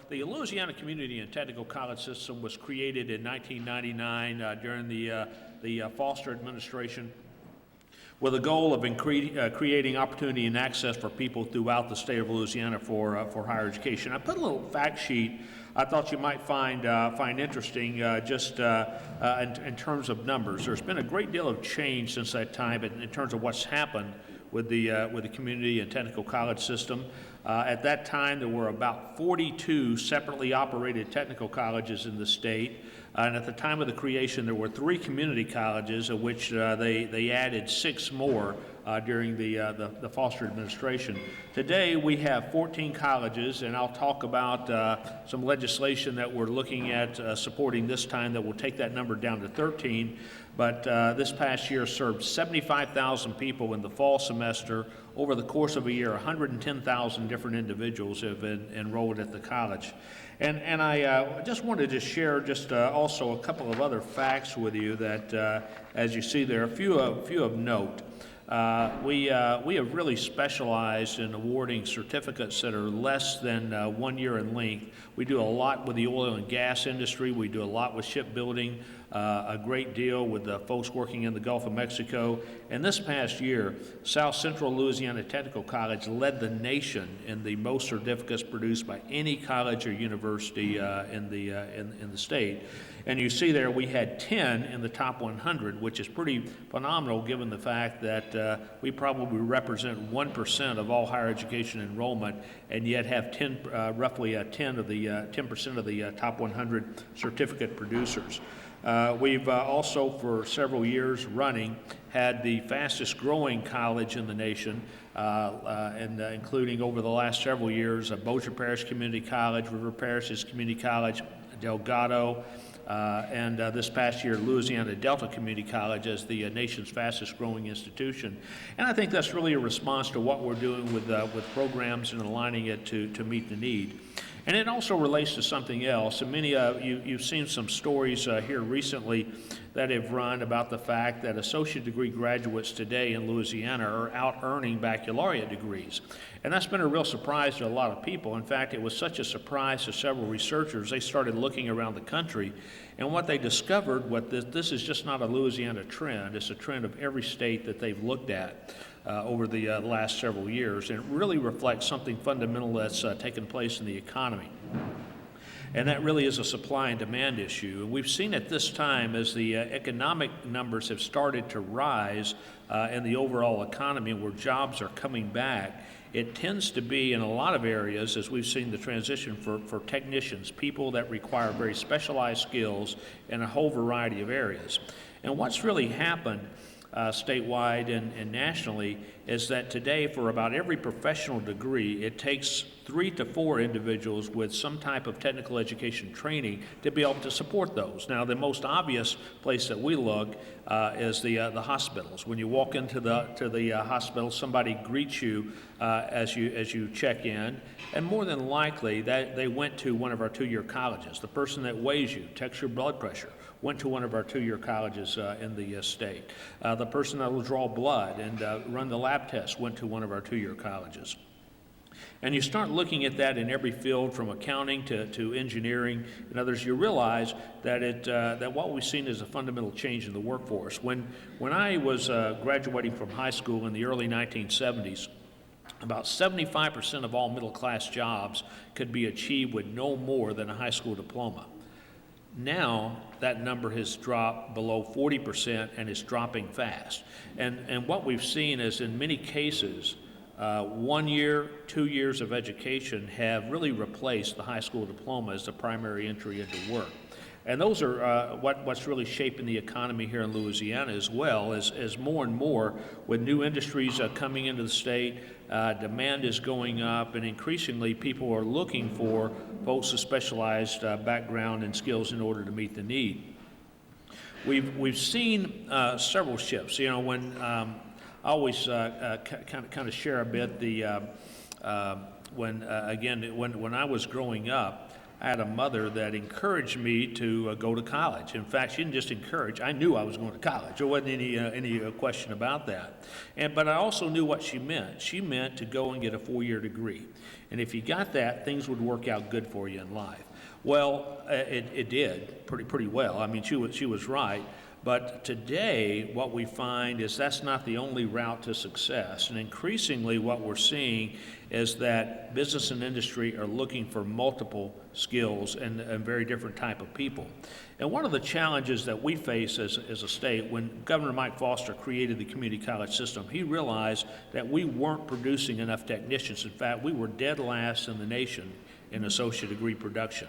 the Louisiana Community and Technical College System was created in 1999 during the Foster administration, with a goal of creating opportunity and access for people throughout the state of Louisiana for higher education. I put a little fact sheet I thought you might find interesting just in terms of numbers. There's been a great deal of change since that time in terms of what's happened with the community and technical college system. At that time, there were about 42 separately operated technical colleges in the state. And at the time of the creation, there were 3 community colleges, of which they added 6 more during the Foster administration. Today, we have 14 colleges, and I'll talk about some legislation that we're looking at supporting this time that will take that number down to 13. But this past year served 75,000 people in the fall semester. Over the course of a year, 110,000 different individuals have been enrolled at the college. And I just wanted to share just also a couple of other facts with you that, as you see there, a few of note. We have really specialized in awarding certificates that are less than 1 year in length. We do a lot with the oil and gas industry. We do a lot with shipbuilding, a great deal with the folks working in the Gulf of Mexico. And this past year, South Central Louisiana Technical College led the nation in the most certificates produced by any college or university in the state. And you see there we had 10 in the top 100, which is pretty phenomenal given the fact that we probably represent 1% of all higher education enrollment, and yet have roughly 10% of the top 100 certificate producers. We've also, for several years running, had the fastest growing college in the nation, and including over the last several years, Bossier Parish Community College, River Parishes Community College, Delgado, and this past year, Louisiana Delta Community College as the nation's fastest growing institution. And I think that's really a response to what we're doing with programs and aligning it to meet the need. And it also relates to something else. And many of you've seen some stories here recently that have run about the fact that associate degree graduates today in Louisiana are out earning baccalaureate degrees. And that's been a real surprise to a lot of people. In fact, it was such a surprise to several researchers. They started looking around the country, and what they discovered was that this is just not a Louisiana trend. It's a trend of every state that they've looked at over the last several years. And it really reflects something fundamental that's taken place in the economy. And that really is a supply and demand issue. And we've seen at this time, as the economic numbers have started to rise in the overall economy where jobs are coming back, it tends to be in a lot of areas, as we've seen the transition for technicians, people that require very specialized skills in a whole variety of areas. And what's really happened statewide and nationally is that today, for about every professional degree, it takes 3 to 4 individuals with some type of technical education training to be able to support those. Now, the most obvious place that we look is the hospitals. When you walk into the hospital, somebody greets you as you check in, and more than likely that they went to one of our 2-year colleges. The person that weighs you, checks your blood pressure, went to one of our 2-year colleges in the state. The person that will draw blood and run the lab tests went to one of our 2-year colleges. And you start looking at that in every field, from accounting to engineering and others, you realize that that what we've seen is a fundamental change in the workforce. When I was graduating from high school in the early 1970s, about 75% of all middle-class jobs could be achieved with no more than a high school diploma. Now, that number has dropped below 40% and is dropping fast. And what we've seen is, in many cases, 1 year, 2 years of education have really replaced the high school diploma as the primary entry into work. And those are what's really shaping the economy here in Louisiana as well, as more and more with new industries coming into the state, demand is going up, and increasingly people are looking for folks with specialized background and skills in order to meet the need. We've seen several shifts. You know, when I always kind of share a bit when I was growing up, I had a mother that encouraged me to go to college. In fact, she didn't just encourage, I knew I was going to college. There wasn't any question about that. But I also knew what she meant. She meant to go and get a 4-year degree. And if you got that, things would work out good for you in life. Well, it did pretty well. I mean, she was right. But today, what we find is that's not the only route to success. And increasingly, what we're seeing is that business and industry are looking for multiple skills and very different type of people. And one of the challenges that we face as a state, when Governor Mike Foster created the community college system, he realized that we weren't producing enough technicians. In fact, we were dead last in the nation in associate degree production,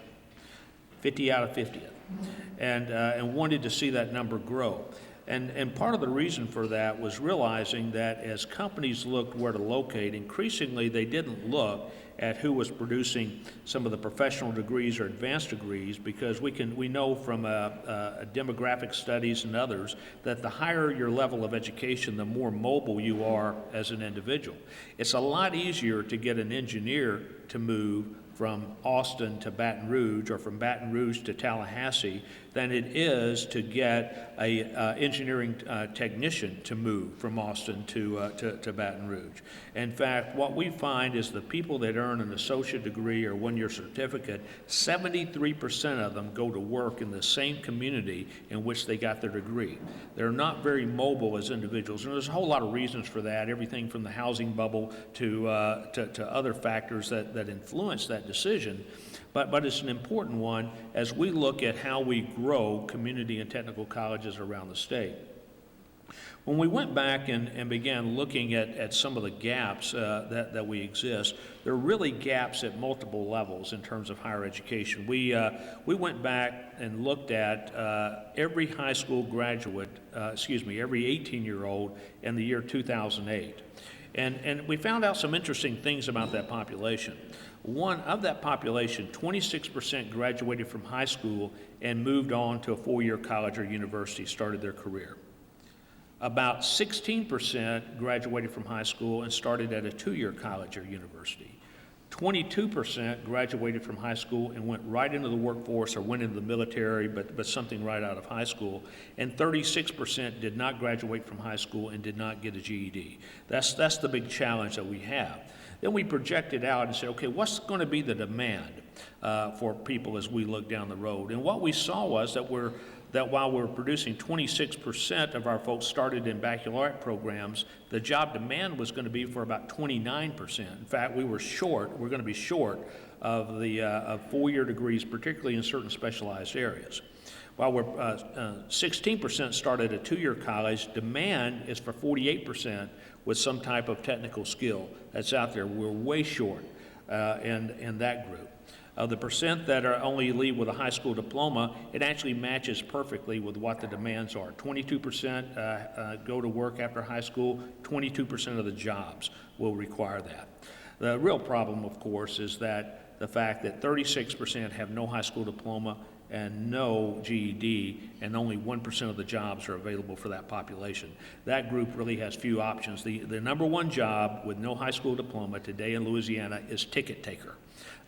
50 out of 50th, and wanted to see that number grow. And part of the reason for that was realizing that as companies looked where to locate, increasingly they didn't look at who was producing some of the professional degrees or advanced degrees, because we know from demographic studies and others that the higher your level of education, the more mobile you are as an individual. It's a lot easier to get an engineer to move from Austin to Baton Rouge or from Baton Rouge to Tallahassee than it is to get a engineering technician to move from Austin to Baton Rouge. In fact, what we find is the people that earn an associate degree or 1-year certificate, 73% of them go to work in the same community in which they got their degree. They're not very mobile as individuals, and there's a whole lot of reasons for that, everything from the housing bubble to other factors that influence that decision. But it's an important one as we look at how we grow community and technical colleges around the state. When we went back and began looking at some of the gaps that we exist, there are really gaps at multiple levels in terms of higher education. We went back and looked at every high school graduate, every 18-year-old in the year 2008. And we found out some interesting things about that population. One, of that population, 26% graduated from high school and moved on to a 4-year college or university, started their career. About 16% graduated from high school and started at a 2-year college or university. 22% graduated from high school and went right into the workforce or went into the military, but something right out of high school. And 36% did not graduate from high school and did not get a GED. That's the big challenge that we have. Then we projected out and said, okay, what's going to be the demand for people as we look down the road? And what we saw was that while we're producing 26% of our folks started in baccalaureate programs, the job demand was going to be for about 29%. In fact, we're going to be short of the of 4-year degrees, particularly in certain specialized areas. While we're 16% started at 2-year college, demand is for 48% with some type of technical skill that's out there. We're way short in that group. The percent that are only leave with a high school diploma, it actually matches perfectly with what the demands are. 22% go to work after high school, 22% of the jobs will require that. The real problem, of course, is that the fact that 36% have no high school diploma and no GED, and only 1% of the jobs are available for that population. That group really has few options. The number one job with no high school diploma today in Louisiana is ticket taker.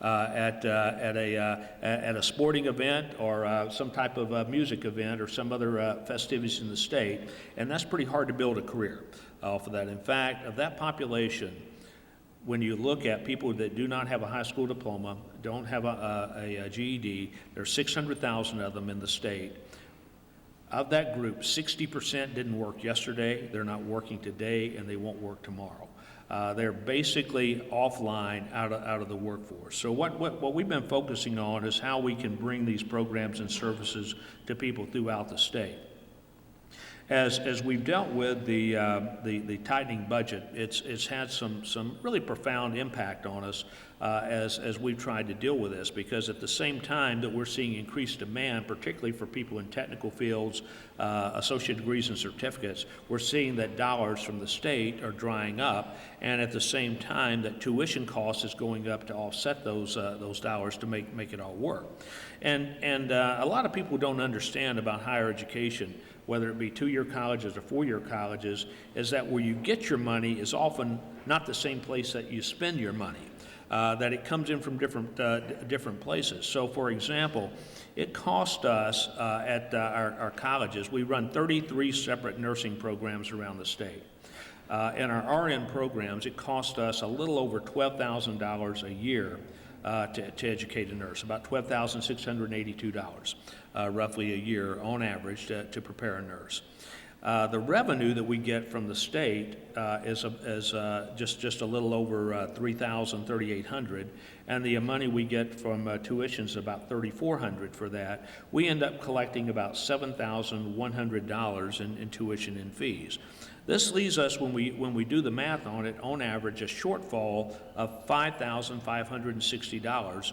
At a sporting event or some type of music event or some other festivities in the state, and that's pretty hard to build a career off of that. In fact, of that population, when you look at people that do not have a high school diploma, don't have a GED, there's 600,000 of them in the state. Of that group, 60% didn't work yesterday, they're not working today, and they won't work tomorrow. They're basically offline out of the workforce. So what we've been focusing on is how we can bring these programs and services to people throughout the state. As we've dealt with the tightening budget, it's had some really profound impact on us as we've tried to deal with this, because at the same time that we're seeing increased demand, particularly for people in technical fields, associate degrees and certificates, we're seeing that dollars from the state are drying up, and at the same time that tuition cost is going up to offset those dollars to make it all work. And a lot of people don't understand about higher education, whether it be 2-year colleges or 4-year colleges, is that where you get your money is often not the same place that you spend your money. that it comes in from different places. So, for example, it cost us at our colleges, we run 33 separate nursing programs around the state. In our RN programs, it cost us a little over $12,000 a year to educate a nurse, about $12,682 roughly a year on average to prepare a nurse. The revenue that we get from the state is just a little over $3,800, and the money we get from tuition is about $3,400 for that. We end up collecting about $7,100 in tuition and fees. This leaves us, when we do the math on it, on average, a shortfall of $5,560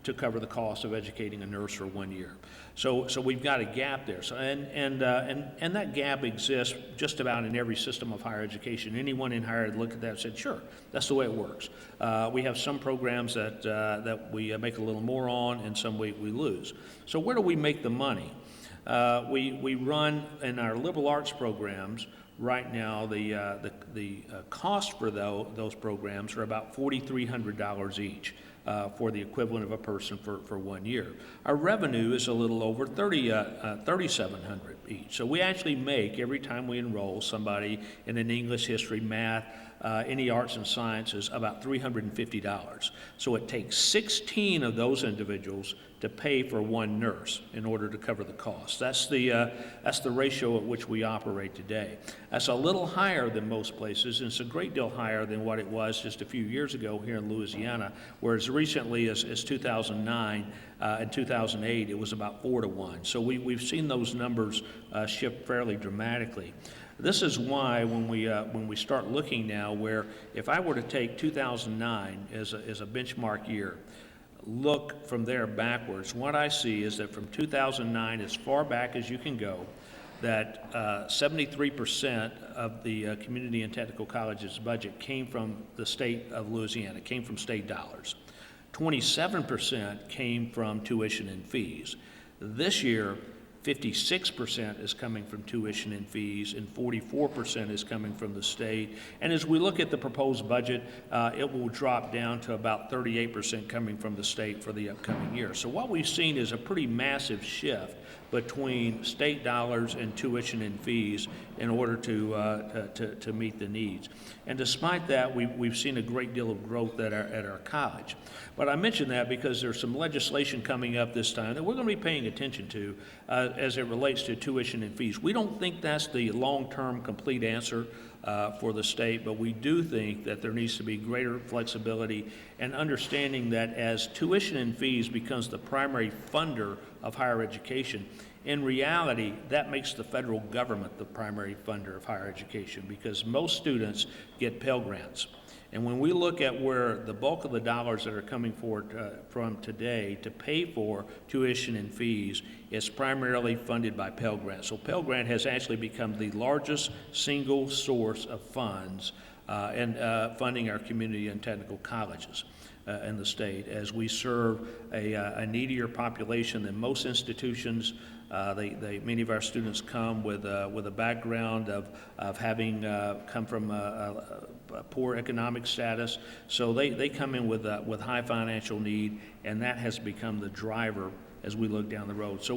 to cover the cost of educating a nurse for 1 year. So we've got a gap there. So and that gap exists just about in every system of higher education. Anyone in higher ed looked at that and said, sure, that's the way it works. We have some programs that we make a little more on, and some we lose. So where do we make the money? We run in our liberal arts programs. Right now, the cost for those programs are about $4,300 each for the equivalent of a person for 1 year. Our revenue is a little over $3,700 each. So we actually make, every time we enroll somebody in an English, history, math, any arts and sciences, about $350. So it takes 16 of those individuals to pay for one nurse in order to cover the cost. That's the ratio at which we operate today. That's a little higher than most places, and it's a great deal higher than what it was just a few years ago here in Louisiana, where as recently as 2009 and 2008, it was about 4 to 1. So we've seen those numbers shift fairly dramatically. This is why when we start looking now, where if I were to take 2009 as a benchmark year, look from there backwards, what I see is that from 2009, as far back as you can go, that 73% of the community and technical colleges budget came from the state of Louisiana, came from state dollars. 27% came from tuition and fees. This year, 56% is coming from tuition and fees, and 44% is coming from the state. And as we look at the proposed budget, it will drop down to about 38% coming from the state for the upcoming year. So what we've seen is a pretty massive shift between state dollars and tuition and fees in order to meet the needs. And despite that, we've seen a great deal of growth at our college. But I mention that because there's some legislation coming up this time that we're going to be paying attention to as it relates to tuition and fees. We don't think that's the long-term complete answer for the state, but we do think that there needs to be greater flexibility and understanding that as tuition and fees becomes the primary funder of higher education, in reality, that makes the federal government the primary funder of higher education, because most students get Pell Grants. And when we look at where the bulk of the dollars that are coming forward from today to pay for tuition and fees is primarily funded by Pell Grant. So Pell Grant has actually become the largest single source of funds and funding our community and technical colleges in the state, as we serve a needier population than most institutions. Many of our students come with a background of having come from a poor economic status, so they come in with high financial need, and that has become the driver as we look down the road. So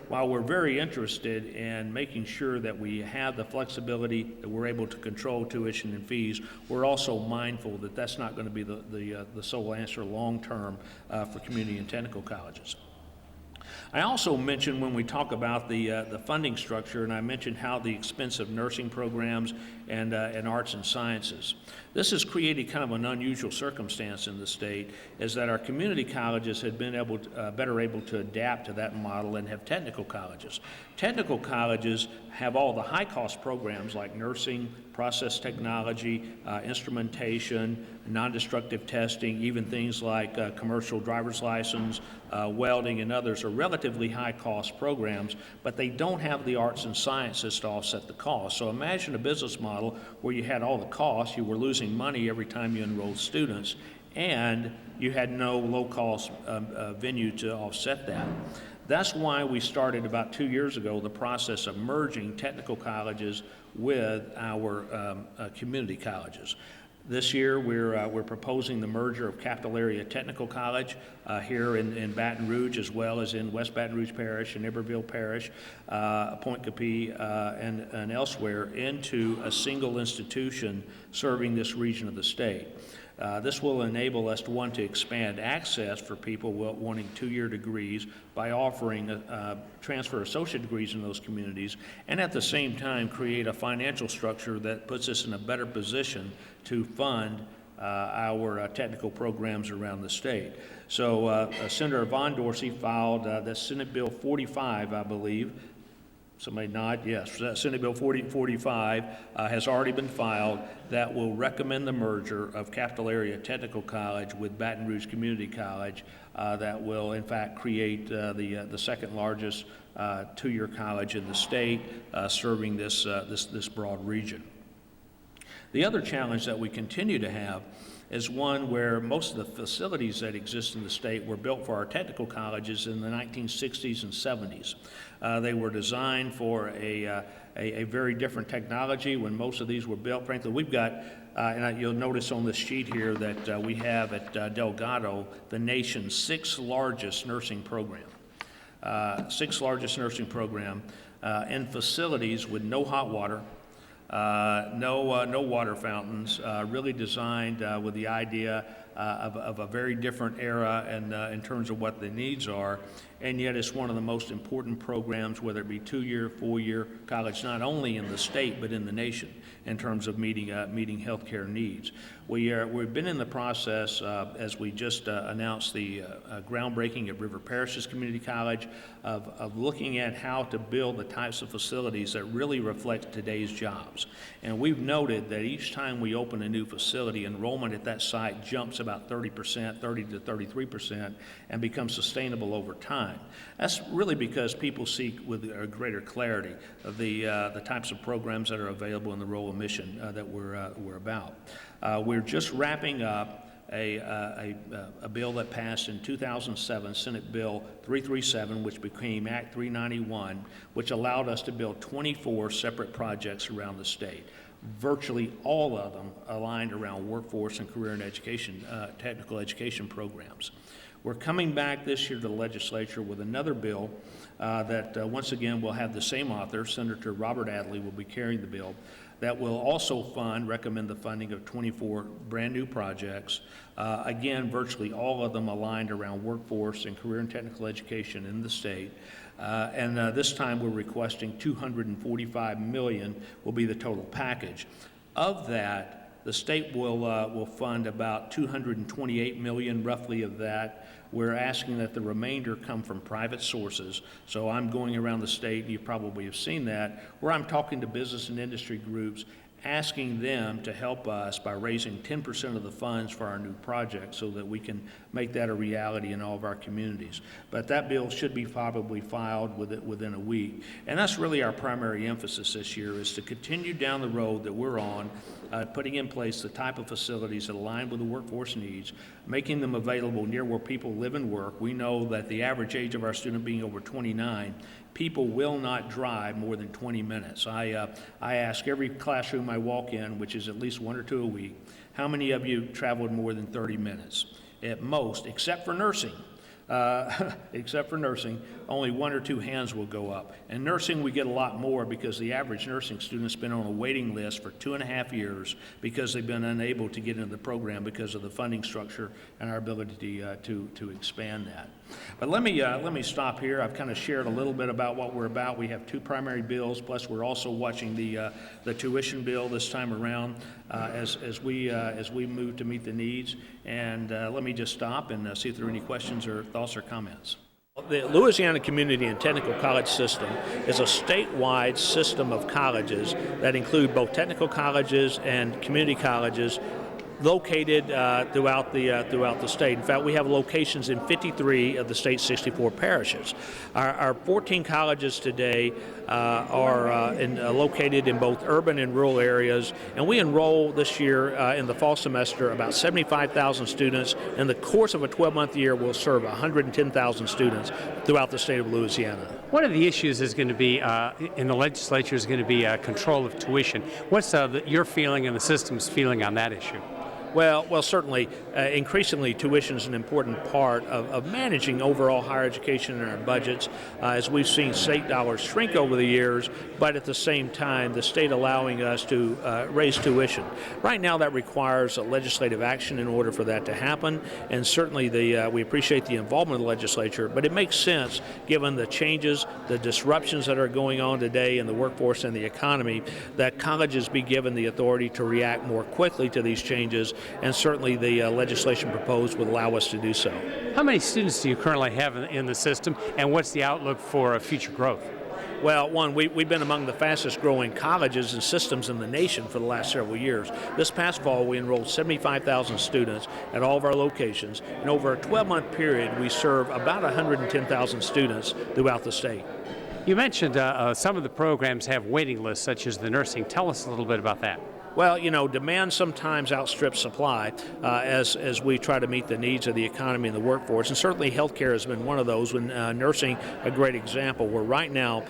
while we're very interested in making sure that we have the flexibility, that we're able to control tuition and fees, we're also mindful that that's not going to be the sole answer long term for community and technical colleges. I also mentioned when we talk about the funding structure, and I mentioned how the expensive nursing programs and arts and sciences. This has created kind of an unusual circumstance in the state, is that our community colleges had been better able to adapt to that model and have technical colleges. Technical colleges have all the high-cost programs like nursing, process technology, instrumentation, non-destructive testing, even things like commercial driver's license, welding, and others are relatively high-cost programs, but they don't have the arts and sciences to offset the cost. So imagine a business model where you had all the costs, you were losing money every time you enrolled students, and you had no low-cost venue to offset that. That's why we started about 2 years ago the process of merging technical colleges with our community colleges. This year, we're proposing the merger of Capital Area Technical College here in Baton Rouge, as well as in West Baton Rouge Parish and Iberville Parish, Point Capee, and elsewhere, into a single institution serving this region of the state. This will enable us to expand access for people wanting two-year degrees by offering transfer associate degrees in those communities, and at the same time create a financial structure that puts us in a better position to fund our technical programs around the state. So Senator Von Dorsey filed the Senate Bill 45, I believe. Somebody nod, yes. Senate Bill 45 has already been filed that will recommend the merger of Capital Area Technical College with Baton Rouge Community College that will in fact create the second largest two-year college in the state serving this broad region. The other challenge that we continue to have is one where most of the facilities that exist in the state were built for our technical colleges in the 1960s and 70s. They were designed for a very different technology when most of these were built. Frankly, we've got, you'll notice on this sheet here that we have at Delgado the nation's sixth largest nursing program. Sixth largest nursing program in facilities with no hot water, no water fountains, really designed with the idea of a very different era and in terms of what the needs are, and yet it's one of the most important programs, whether it be two-year, four-year college, not only in the state but in the nation in terms of meeting healthcare needs. We've been in the process, as we just announced the groundbreaking at River Parishes Community College, of looking at how to build the types of facilities that really reflect today's jobs. And we've noted that each time we open a new facility, enrollment at that site jumps about 30%, 30 to 33%, and becomes sustainable over time. That's really because people seek with a greater clarity of the types of programs that are available in the role of mission that we're about. We're just wrapping up a bill that passed in 2007, Senate Bill 337, which became Act 391, which allowed us to build 24 separate projects around the state. Virtually all of them aligned around workforce and career and education, technical education programs. We're coming back this year to the legislature with another bill that once again will have the same author. Senator Robert Adley will be carrying the bill, that will also recommend the funding of 24 brand new projects. Again, virtually all of them aligned around workforce and career and technical education in the state. And this time we're requesting $245 million will be the total package. Of that, the state will fund about $228 million, roughly, of that. We're asking that the remainder come from private sources. So I'm going around the state, and you probably have seen that, where I'm talking to business and industry groups, asking them to help us by raising 10% of the funds for our new project so that we can make that a reality in all of our communities. But that bill should be probably filed within a week. And that's really our primary emphasis this year, is to continue down the road that we're on, putting in place the type of facilities that align with the workforce needs, making them available near where people live and work. We know that the average age of our student being over 29, people will not drive more than 20 minutes. I ask every classroom I walk in, which is at least one or two a week, how many of you traveled more than 30 minutes? At most, except for nursing. Only one or two hands will go up. In nursing, we get a lot more because the average nursing student's been on a waiting list for 2.5 years because they've been unable to get into the program because of the funding structure and our ability to expand that. But let me stop here. I've kind of shared a little bit about what we're about. We have two primary bills, plus we're also watching the tuition bill this time around as we move to meet the needs. And let me just stop and see if there are any questions or thoughts or comments. The Louisiana Community and Technical College System is a statewide system of colleges that include both technical colleges and community colleges located throughout the state. In fact, we have locations in 53 of the state's 64 parishes. Our 14 colleges today are located in both urban and rural areas, and we enroll this year in the fall semester about 75,000 students. In the course of a 12-month year, we'll serve 110,000 students throughout the state of Louisiana. One of the issues is going to be in the legislature is going to be control of tuition. What's your feeling and the system's feeling on that issue? Well, certainly, increasingly, tuition is an important part of managing overall higher education in our budgets, as we've seen state dollars shrink over the years, but at the same time, the state allowing us to raise tuition. Right now, that requires a legislative action in order for that to happen, and certainly we appreciate the involvement of the legislature, but it makes sense given the changes, the disruptions that are going on today in the workforce and the economy, that colleges be given the authority to react more quickly to these changes. And certainly the legislation proposed would allow us to do so. How many students do you currently have in the system, and what's the outlook for future growth? Well, we've been among the fastest growing colleges and systems in the nation for the last several years. This past fall, we enrolled 75,000 students at all of our locations, and over a 12-month period, we serve about 110,000 students throughout the state. You mentioned some of the programs have waiting lists, such as the nursing. Tell us a little bit about that. Well, demand sometimes outstrips supply as we try to meet the needs of the economy and the workforce, and certainly healthcare has been one of those, when nursing a great example, where right now,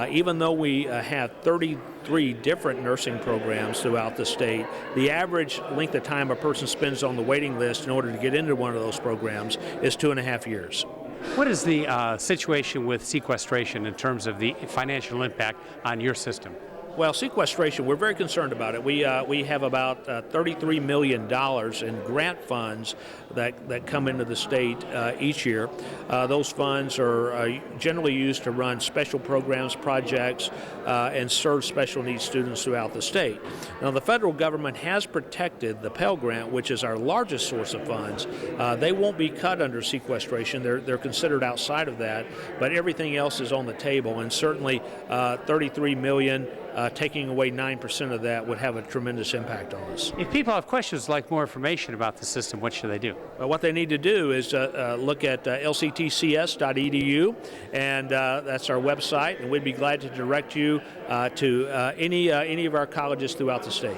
even though we have 33 different nursing programs throughout the state, the average length of time a person spends on the waiting list in order to get into one of those programs is 2.5 years. What is the situation with sequestration in terms of the financial impact on your system? Well, sequestration, we're very concerned about it. We have about $33 million in grant funds that come into the state each year. Those funds are generally used to run special programs, projects, and serve special needs students throughout the state. Now, the federal government has protected the Pell Grant, which is our largest source of funds. They won't be cut under sequestration. They're considered outside of that, but everything else is on the table, and certainly $33 million, taking away 9% of that would have a tremendous impact on us. If people have questions, like more information about the system, what should they do? Well, what they need to do is look at lctcs.edu, and that's our website, and we'd be glad to direct you to any of our colleges throughout the state.